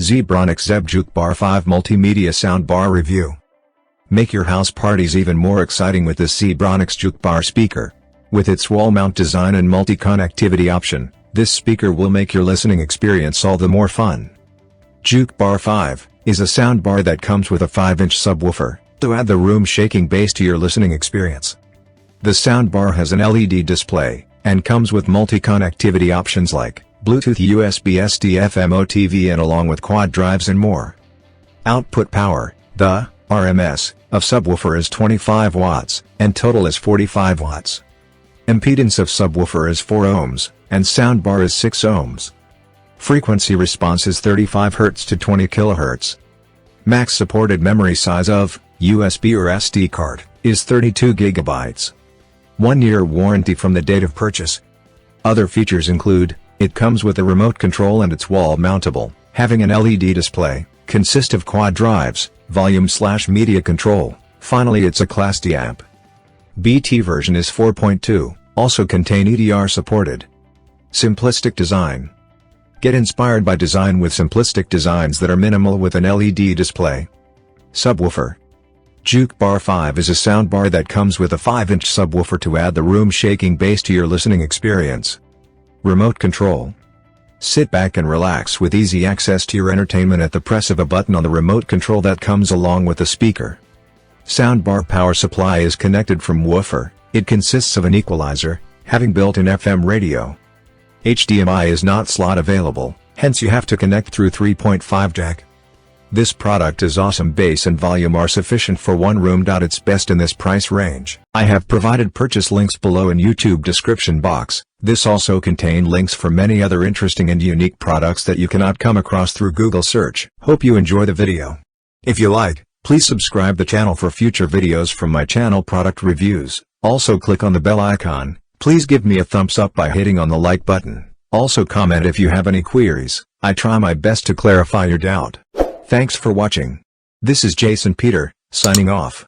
Zebronics Zeb-Juke Bar 5 Multimedia Soundbar Review. Make your house parties even more exciting with this Zebronics Juke Bar speaker. With its wall mount design and multi-connectivity option, this speaker will make your listening experience all the more fun. Juke Bar 5 is a soundbar that comes with a 5-inch subwoofer to add the room-shaking bass to your listening experience. The soundbar has an LED display and comes with multi-connectivity options like Bluetooth, USB, SD, FM, OTV, and along with quad drives and more. Output power, the RMS of subwoofer is 25 watts and total is 45 watts. Impedance of subwoofer is 4 ohms and soundbar is 6 ohms. Frequency response is 35 Hz to 20 kHz. Max supported memory size of USB or SD card is 32 GB. 1-year warranty from the date of purchase. Other features include, it comes with a remote control and it's wall mountable, having an LED display, consists of quad drives, volume/media control, finally it's a Class D amp. BT version is 4.2, also contain EDR supported. Simplistic design. Get inspired by design with simplistic designs that are minimal with an LED display. Subwoofer. Juke Bar 5 is a soundbar that comes with a 5-inch subwoofer to add the room-shaking bass to your listening experience. Remote control. Sit back and relax with easy access to your entertainment at the press of a button on the remote control that comes along with the speaker. Soundbar power supply is connected from woofer. It consists of an equalizer, having built-in FM radio. HDMI is not slot available, hence you have to connect through 3.5 jack. This product is awesome. Bass and volume are sufficient for one room. It's best in this price range. I have provided purchase links below in YouTube description box. This also contain links for many other interesting and unique products that you cannot come across through Google search. Hope you enjoy the video. If you like, please subscribe the channel for future videos from my channel product reviews. Also click on the bell icon. Please give me a thumbs up by hitting on the like button. Also comment if you have any queries. I try my best to clarify your doubt. Thanks for watching. This is Jason Peter, signing off.